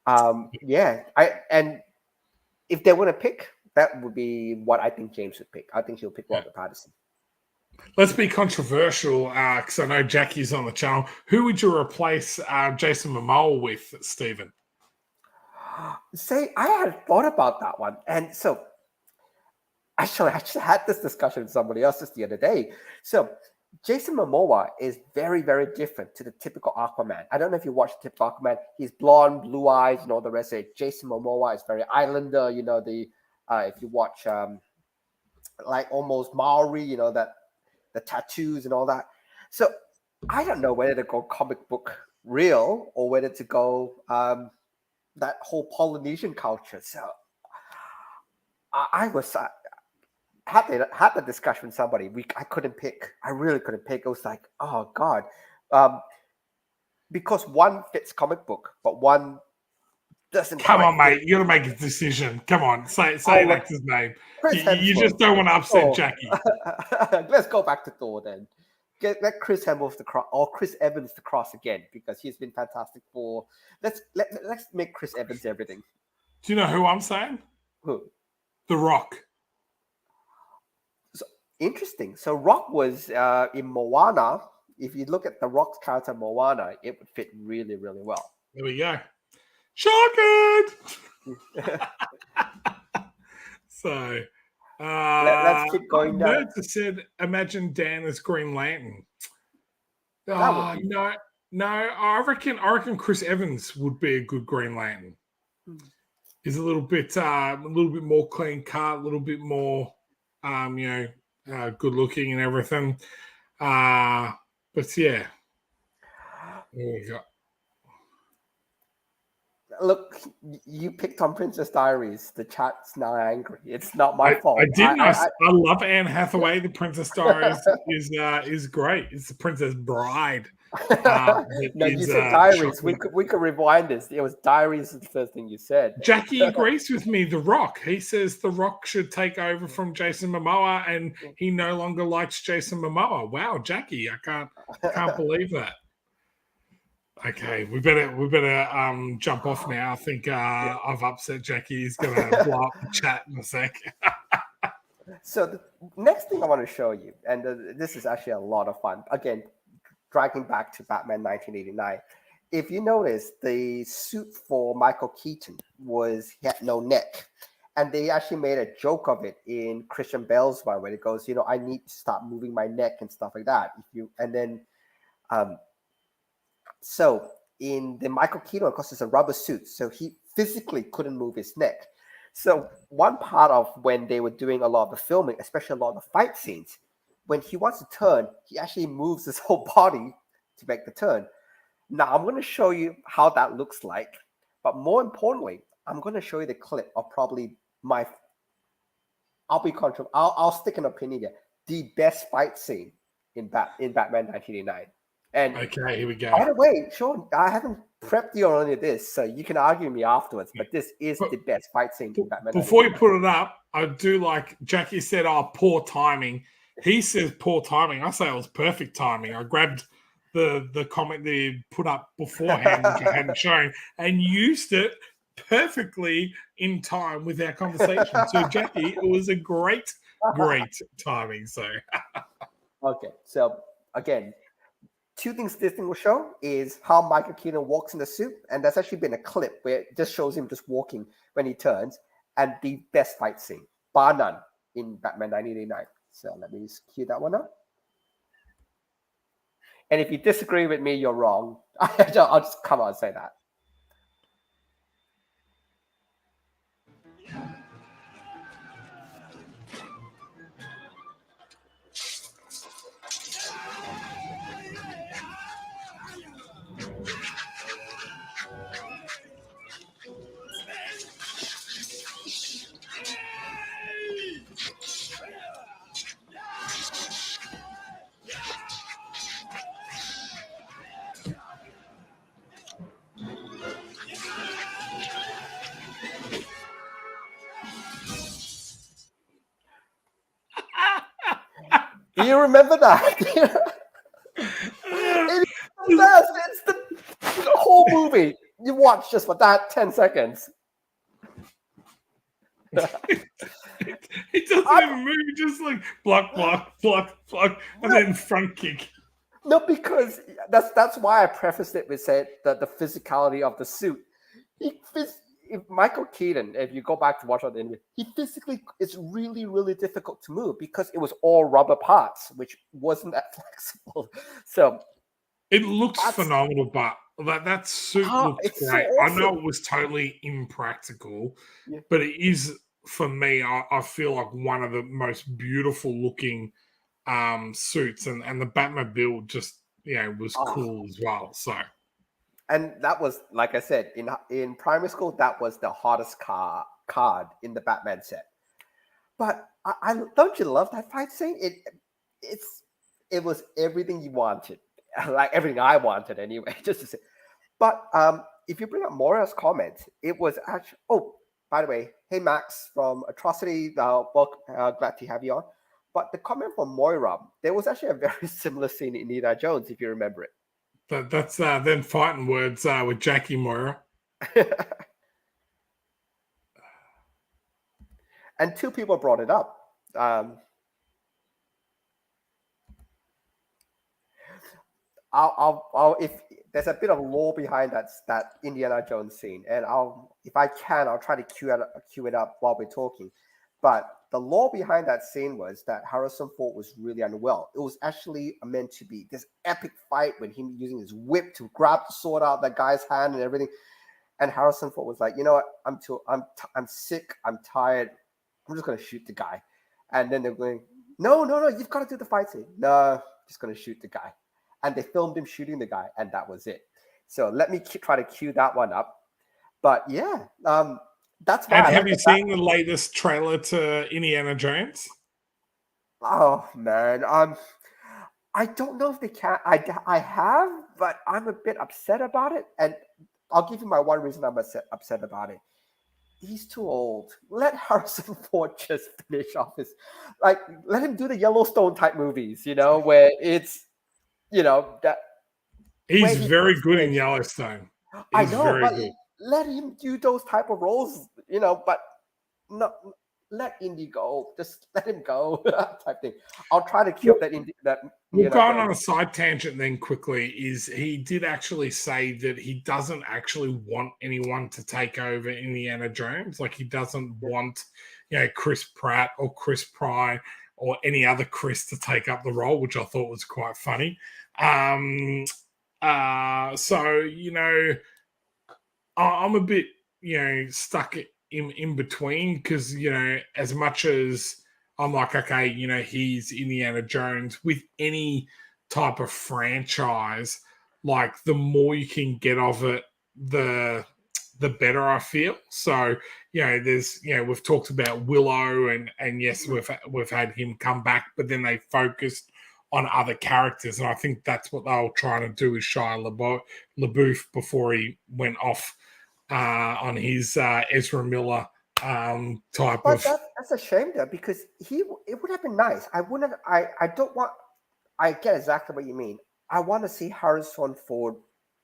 and if they want to pick, that would be what I think James would pick. I think he'll pick Robert Pattinson. Let's be controversial, because I know Jackie's on the channel. Who would you replace Jason Momoa with, Stephen? Say, I had thought about that one, and so actually, I just had this discussion with somebody else just the other day. So Jason Momoa is very, very different to the typical Aquaman. I don't know if you watched the typical Aquaman. He's blonde, blue eyes, and all the rest of it. Jason Momoa is very Islander. If you watch like almost Maori, that the tattoos and all that. So I don't know whether to go comic book real or whether to go that whole Polynesian culture. So I had the discussion with somebody. I couldn't pick. I really couldn't pick. It was like, oh God, because one fits comic book, but one doesn't. Come on, mate. You got to make a decision. Come on, say an actor's name. You just don't want to upset Jackie. Let's go back to Thor then. Let Chris Hemsworth the cross, or Chris Evans the cross again, because he's been fantastic for. Let's make Chris Evans everything. Do you know who I'm saying? Who? The Rock. So interesting. So Rock was in Moana. If you look at the Rock's character Moana, it would fit really, really well. There we go. Shocking. So. Let's keep going down. Nerds said, imagine Dan as Green Lantern. Oh, no. I reckon Chris Evans would be a good Green Lantern. He's a little bit more clean cut, a little bit more, good looking and everything. But yeah, there we go. Look, you picked on Princess Diaries. The chat's now angry. It's not my fault. I didn't. I love Anne Hathaway. The Princess Diaries is great. It's the Princess Bride. No, you said Diaries. We could rewind this. It was Diaries is the first thing you said. Jackie agrees with me. The Rock. He says The Rock should take over from Jason Momoa, and he no longer likes Jason Momoa. Wow, Jackie, I can't believe that. Okay, we better jump off now. I think I've upset Jackie. He's going to blow up the chat in a sec. So the next thing I want to show you, and this is actually a lot of fun. Again, dragging back to Batman 1989. If you notice, the suit for Michael Keaton he had no neck. And they actually made a joke of it in Christian Bale's one, where it goes, I need to stop moving my neck and stuff like that. So in the Michael Keaton, of course, it's a rubber suit, so he physically couldn't move his neck. So one part of when they were doing a lot of the filming, especially a lot of the fight scenes, when he wants to turn, he actually moves his whole body to make the turn. Now I'm going to show you how that looks like, but more importantly, I'm going to show you the clip of probably I'll stick an opinion here, the best fight scene in Batman 1989. And okay, here we go. By the way, Shaun, I haven't prepped you on any of this, so you can argue with me afterwards, but this is the best fight scene in Batman. Before you put it up, I do like Jackie said, poor timing. He says poor timing. I say it was perfect timing. I grabbed the comment they put up beforehand, which I hadn't shown, and used it perfectly in time with our conversation. So, Jackie, it was a great timing. So, Okay, so again, two things this thing will show is how Michael Keaton walks in the suit, and there's actually been a clip where it just shows him just walking when he turns, and the best fight scene, bar none, in Batman 1989. So let me just cue that one up. And if you disagree with me, you're wrong. I'll just come out and say that. Do you remember that? It's the whole movie. You watch just for that 10 seconds. He doesn't even move, just like block, and then front kick. No, because that's why I prefaced it with saying that the physicality of the suit. If Michael Keaton, if you go back to watch on the interview, he physically it's really, really difficult to move because it was all rubber parts, which wasn't that flexible. So it looks phenomenal, but that suit looked great. So awesome. I know it was totally impractical, but it is, for me, I feel like one of the most beautiful looking suits, and the Batmobile just was cool as well. So. And that was, like I said, in primary school, that was the hottest card in the Batman set. But I don't you love that fight scene? It was everything you wanted, like everything I wanted anyway. Just to say, but if you bring up Moira's comments, it was actually. Oh, by the way, hey Max from Atrocity, glad to have you on. But the comment from Moira, there was actually a very similar scene in Indiana Jones, if you remember it. That's them fighting words with Jackie Moira. And two people brought it up. I'll if there's a bit of lore behind that Indiana Jones scene, and if I can, I'll try to cue it up while we're talking. But the lore behind that scene was that Harrison Ford was really unwell. It was actually meant to be this epic fight when him using his whip to grab the sword out of that guy's hand and everything. And Harrison Ford was like, you know what? I'm sick. I'm tired. I'm just gonna shoot the guy. And then they're going, no, you've got to do the fight scene. No, just gonna shoot the guy. And they filmed him shooting the guy, and that was it. So let me try to cue that one up. But yeah, that's why. And have you seen the latest trailer to Indiana Jones? Oh man, I don't know if they can. I have, but I'm a bit upset about it. And I'll give you my one reason I'm upset about it. He's too old. Let Harrison Ford just finish off let him do the Yellowstone type movies, where it's, that. He's very good in Yellowstone. I know, but let him do those type of roles, but no, let Indy go. Just let him go type thing. I'll try to keep that. We'll go on a side tangent then quickly. Is he did actually say that he doesn't actually want anyone to take over Indiana Jones. Like he doesn't want, Chris Pratt or Chris Pine or any other Chris to take up the role, which I thought was quite funny. So I'm a bit, stuck in between because, as much as I'm like, okay, he's Indiana Jones with any type of franchise, like the more you can get of it, the better I feel. So, there's, we've talked about Willow and yes, we've had him come back, but then they focused on other characters. And I think that's what they were trying to do with Shia LaBeouf before he went off on his Ezra Miller type of. That's a shame though, because it would have been nice. I get exactly what you mean. I want to see Harrison Ford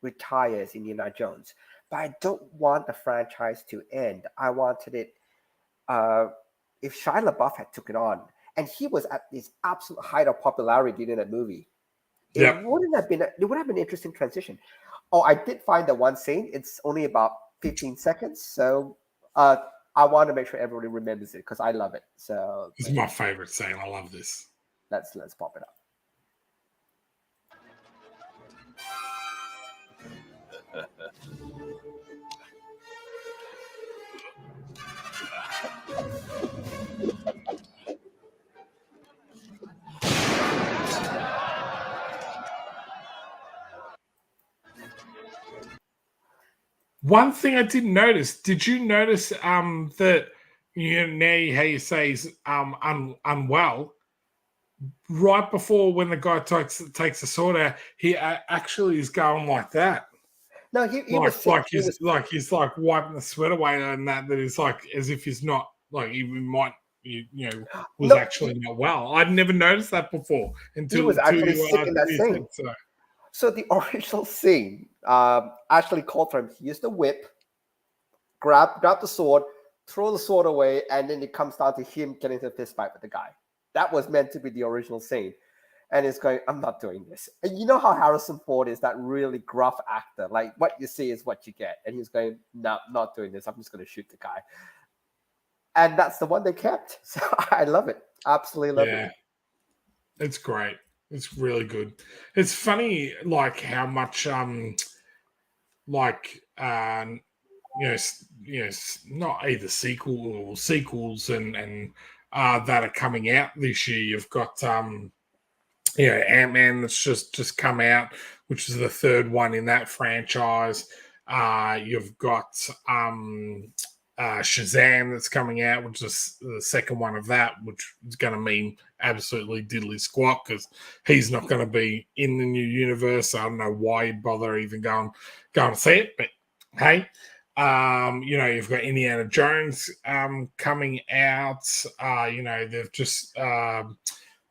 retire as Indiana Jones, but I don't want the franchise to end. I wanted it if Shia LaBeouf had took it on. and he was at this absolute height of popularity in that movie. Yep. It would have been an interesting transition. Oh, I did find the one scene. It's only about 15 seconds, so I want to make sure everybody remembers it because I love it. So it's my favorite scene. I love this. Let's pop it up. One thing I didn't notice. Did you notice that how you say he's unwell? Right before when the guy takes the sword out, he actually is going like that. No, he was he's wiping the sweat away, and that is like as if he's not like he might was actually not well. I'd never noticed that before until he was actually sick in that scene. So the original scene actually called for him to use the whip, grab the sword, throw the sword away, and then it comes down to him getting into a fist fight with the guy. That was meant to be the original scene. And it's going, I'm not doing this. And you know how Harrison Ford is that really gruff actor. Like, what you see is what you get. And he's going, no, not doing this. I'm just going to shoot the guy. And that's the one they kept. So I love it. Absolutely love it. It's great. It's really good. It's funny, like, how much, not either sequels and that are coming out this year. You've got, Ant-Man that's just come out, which is the third one in that franchise. You've got Shazam that's coming out, which is the second one of that, which is going to mean absolutely diddly squat because he's not going to be in the new universe. I don't know why you'd bother even going to see it, but hey. You've got Indiana Jones coming out. They've just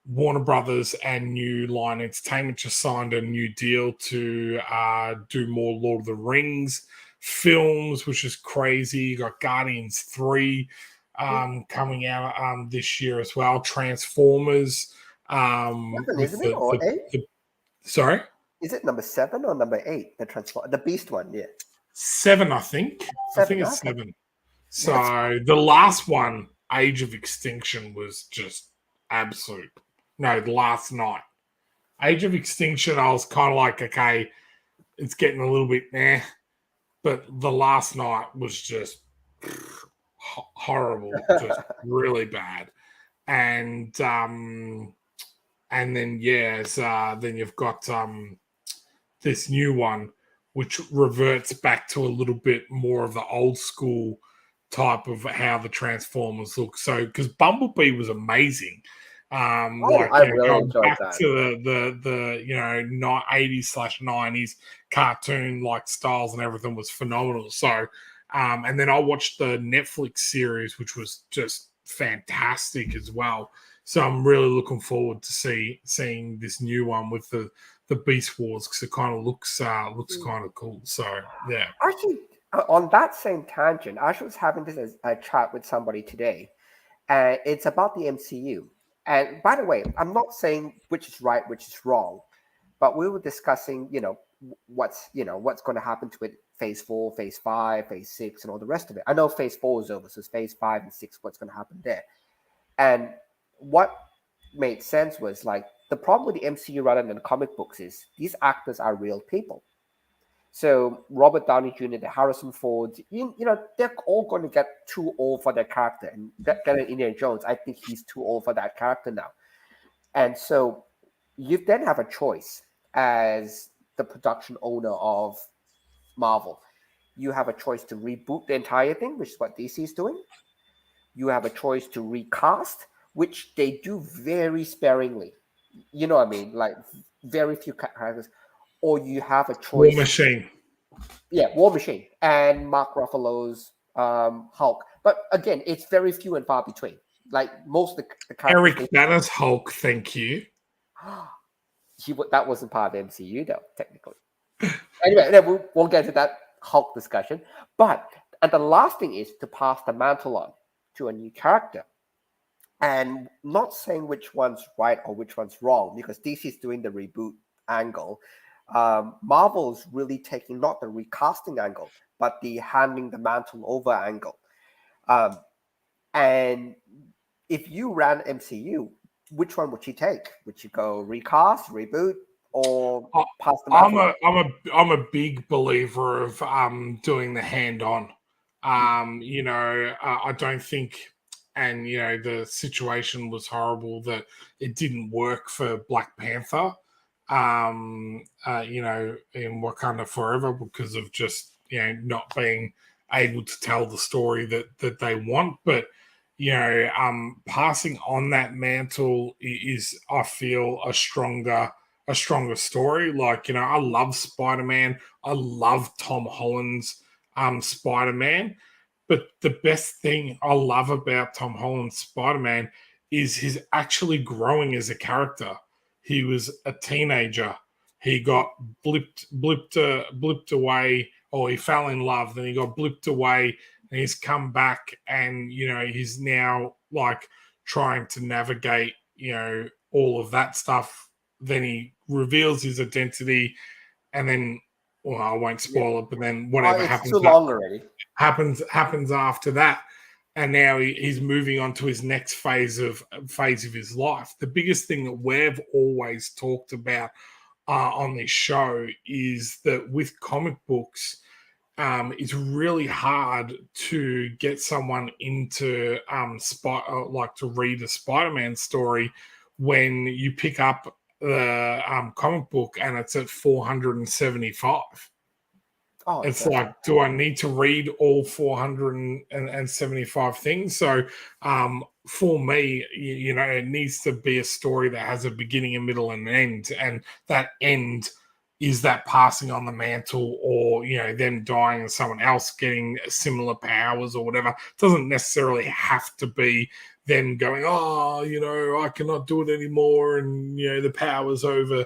Warner Brothers and New Line Entertainment just signed a new deal to do more Lord of the Rings films, which is crazy. You got Guardians 3 coming out this year as well. Transformers. Isn't it? Or 8? Sorry? Is it number 7 or number 8? The Beast one, yeah. 7, I think. 7, I think it's 7. So the last one, Age of Extinction, was just absolute. No, the last night. Age of Extinction, I was kind of like, okay, it's getting a little bit but the last night was just horrible, just really bad. And then then you've got this new one, which reverts back to a little bit more of the old school type of how the Transformers look. So, because Bumblebee was amazing. I really enjoyed back that. to the 80s/90s cartoon like styles and everything was phenomenal. So, and then I watched the Netflix series, which was just fantastic as well. So I'm really looking forward to seeing this new one with the Beast Wars because it kind of looks kind of cool. So yeah. Actually, on that same tangent, I was having this as a chat with somebody today, and it's about the MCU. And by the way, I'm not saying which is right, which is wrong, but we were discussing, what's going to happen to it. Phase 4, Phase 5, Phase 6, and all the rest of it. I know Phase 4 is over, so it's Phase 5 and 6. What's going to happen there? And what made sense was like the problem with the MCU rather than the comic books is these actors are real people. So Robert Downey Jr., the Harrison Ford, they're all going to get too old for their character. And Indiana Jones, I think he's too old for that character now. And so you then have a choice as the production owner of Marvel. You have a choice to reboot the entire thing, which is what DC is doing. You have a choice to recast, which they do very sparingly. You know what I mean? Like very few characters. Or you have a choice. War Machine. Yeah, War Machine and Mark Ruffalo's Hulk. But again, it's very few and far between. Like most of the characters. Eric Banner's Hulk, thank you. That wasn't part of the MCU, though, technically. Anyway, we'll get to that Hulk discussion. And the last thing is to pass the mantle on to a new character. And not saying which one's right or which one's wrong, because DC's doing the reboot angle. Marvel's really taking not the recasting angle, but the handing the mantle over angle. And if you ran MCU, which one would you take? Would you go recast, reboot, or pass the mantle? I'm a big believer of doing the hand on. I don't think, and the situation was horrible that it didn't work for Black Panther. In Wakanda Forever because of just not being able to tell the story that they want, but passing on that mantle is, I feel, a stronger story. Like, I love Spider-Man. I love Tom Holland's Spider-Man. But the best thing I love about Tom Holland's Spider-Man is he's actually growing as a character. He was a teenager. He got blipped away, or he fell in love. Then he got blipped away, and he's come back, and he's now like trying to navigate all of that stuff. Then he reveals his identity, and then, well, I won't spoil it, but then whatever happens, too long already. happens after that, and now he's moving on to his next phase of his life. The biggest thing that we've always talked about on this show is that with comic books, it's really hard to get someone into to read a Spider-Man story when you pick up the comic book and it's at 475. Oh, it's exactly. Like, do I need to read all 475 things? So for me, it needs to be a story that has a beginning, a middle, and an end. And that end is that passing on the mantle, or them dying and someone else getting similar powers or whatever. It doesn't necessarily have to be them going, I cannot do it anymore, and the power's over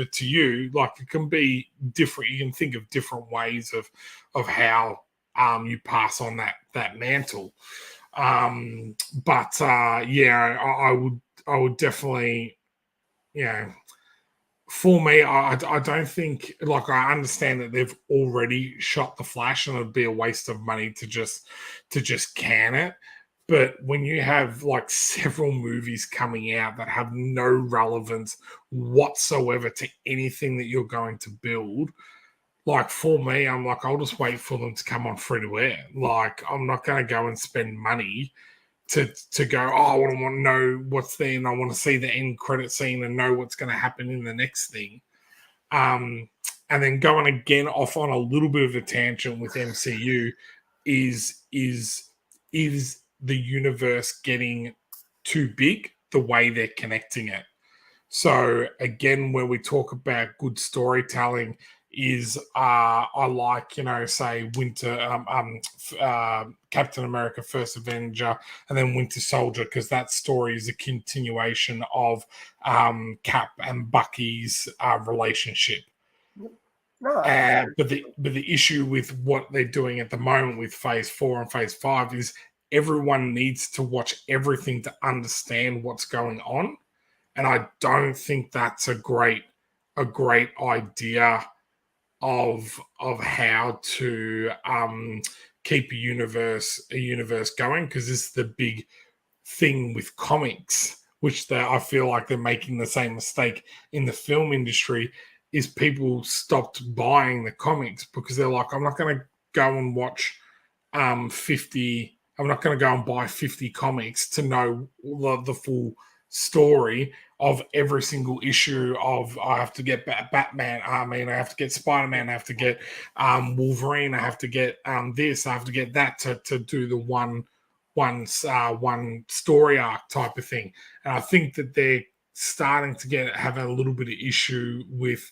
to you. Like, it can be different. You can think of different ways of how you pass on that mantle. I would definitely, for me, I don't think, like, I understand that they've already shot the Flash and it'd be a waste of money to just can it. But when you have like several movies coming out that have no relevance whatsoever to anything that you're going to build, like, for me, I'm like, I'll just wait for them to come on free to air. Like, I'm not going to go and spend money to go, I want to know what's there, and I want to see the end credit scene and know what's going to happen in the next thing. And then going again off on a little bit of a tangent with MCU is the universe getting too big the way they're connecting it. So again, when we talk about good storytelling, is I like, say Winter, Captain America First Avenger, and then Winter Soldier, because that story is a continuation of Cap and Bucky's relationship. But the issue with what they're doing at the moment with Phase 4 and Phase 5 is everyone needs to watch everything to understand what's going on, and I don't think that's a great idea of how to keep a universe going, because this is the big thing with comics, which I feel like they're making the same mistake in the film industry, is people stopped buying the comics because they're like, I'm not going to go and watch 50. I'm not going to go and buy 50 comics to know the full story of every single issue of, I have to get Batman, I have to get Spider-Man, I have to get Wolverine, I have to get this, I have to get that to do the one story arc type of thing. And I think that they're starting to have a little bit of issue with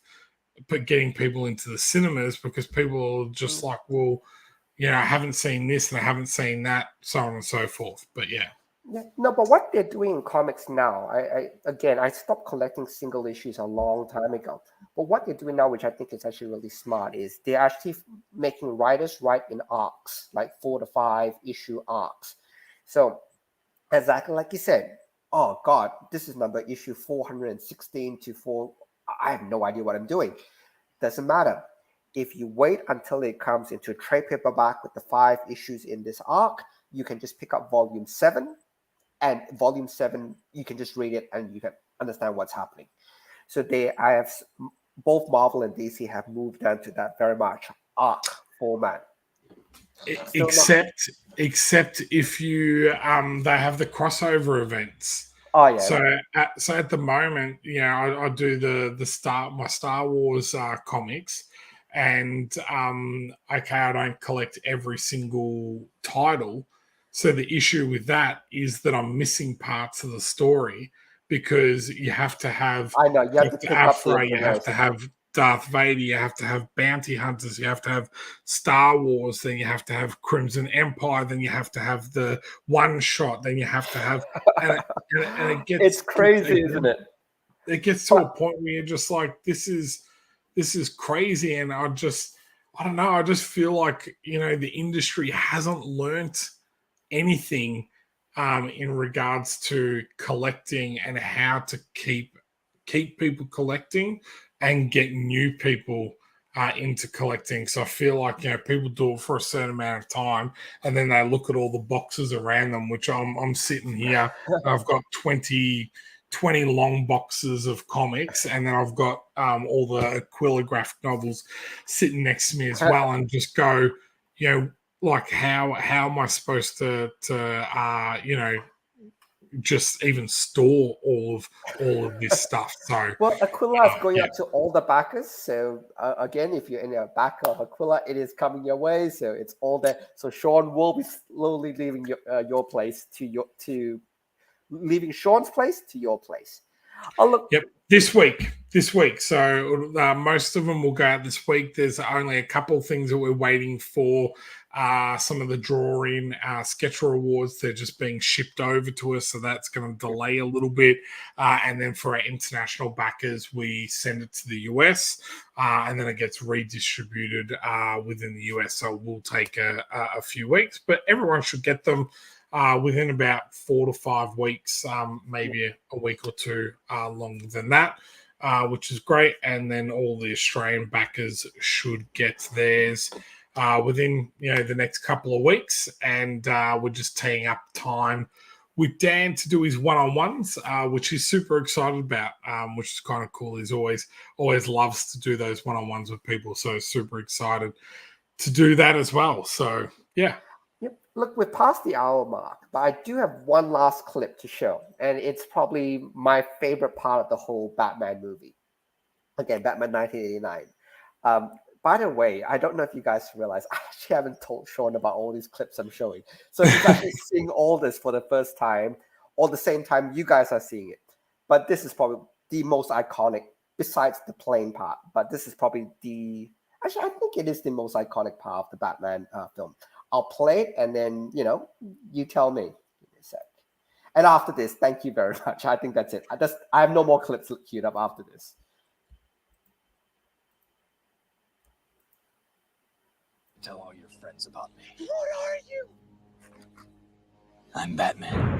getting people into the cinemas, because people are just like, well, I haven't seen this and I haven't seen that, so on and so forth. But yeah. No, but what they're doing in comics now, I stopped collecting single issues a long time ago. But what they're doing now, which I think is actually really smart, is they're actually making writers write in arcs, like 4 to 5 issue arcs. So Exactly like you said. Oh God, this is number issue 416 to 4. I have no idea what I'm doing. Doesn't matter. If you wait until it comes into a trade paperback with the 5 issues in this arc, you can just pick up volume 7, and volume 7 you can just read it and you can understand what's happening. So both Marvel and DC have moved on to that very much arc format. Except if you they have the crossover events. Oh yeah. So at the moment, I do my Star Wars comics, and okay, I don't collect every single title. So the issue with that is that I'm missing parts of the story, because you have to have I know you have to Dr. pick up the Aphra, you have to have Darth Vader, you have to have bounty hunters, you have to have Star Wars, then you have to have Crimson Empire, then you have to have the one shot, then you have to have, and it gets, it's crazy, isn't it? It gets to a point where you're just like, this is crazy, and I don't know, I just feel like, the industry hasn't learnt anything in regards to collecting and how to keep people collecting and get new people into collecting. So I feel like, people do it for a certain amount of time, and then they look at all the boxes around them, which I'm sitting here, I've got 20 long boxes of comics, and then I've got all the Aquila graphic novels sitting next to me as well, and just go, like, how am I supposed to just even store all of this stuff? So well, Aquila is going up to all the backers. So again, if you're in a backer of Aquila, it is coming your way. So it's all there. So Shaun will be slowly leaving your place to leaving Shaun's place to your place. Oh look. Yep. This week. So most of them will go out this week. There's only a couple of things that we're waiting for. Some of the drawing sketch awards, they're just being shipped over to us, so that's going to delay a little bit. And then for our international backers, we send it to the US, and then it gets redistributed within the US. So it will take a few weeks, but everyone should get them within about 4 to 5 weeks, maybe a week or two longer than that, which is great. And then all the Australian backers should get theirs within the next couple of weeks. And we're just teeing up time with Dan to do his one-on-ones, which he's super excited about, which is kind of cool. He's always loves to do those one-on-ones with people, so super excited to do that as well. So yeah. Yep. Look, we're past the hour mark, but I do have one last clip to show, and it's probably my favorite part of the whole Batman movie. Again, Batman 1989. By the way, I don't know if you guys realize, I actually haven't told Shaun about all these clips I'm showing. So he's actually seeing all this for the first time, or the same time you guys are seeing it. But this is probably the most iconic, besides the plane part. But this is probably actually, I think it is the most iconic part of the Batman film. I'll play it, and then, you tell me. Give me a sec. And after this, thank you very much. I think that's it. I have no more clips queued up after this. Tell all your friends about me. What are you? I'm Batman.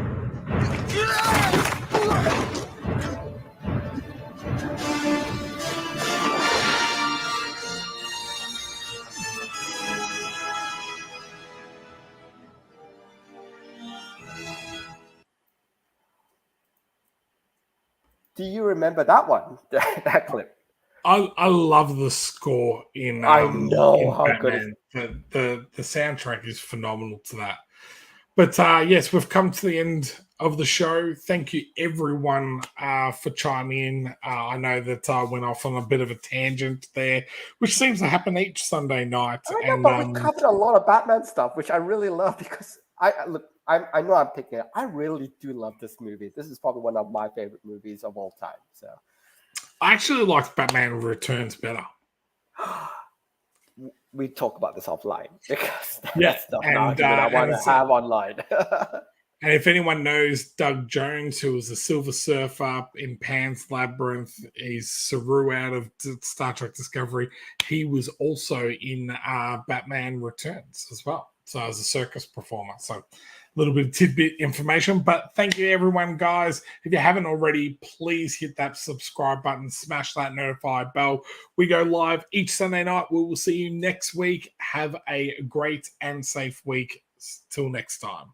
Do you remember that one? That clip? I love the score in I know in how Batman. good The soundtrack is phenomenal to that. But yes, we've come to the end of the show. Thank you everyone for chiming in. I know that I went off on a bit of a tangent there, which seems to happen each Sunday night. I know, but we covered a lot of Batman stuff, which I really love, because I know I'm picking it. I really do love this movie. This is probably one of my favorite movies of all time. So I actually like Batman Returns better. We talk about this offline, because Yeah, that's an argument I want to have online. And if anyone knows Doug Jones, who was the Silver Surfer in Pan's Labyrinth, he's Saru out of Star Trek Discovery. He was also in Batman Returns as well. So as a circus performer. So a little bit of tidbit information. But thank you, everyone, guys. If you haven't already, please hit that subscribe button, smash that notify bell. We go live each Sunday night. We will see you next week. Have a great and safe week. Till next time.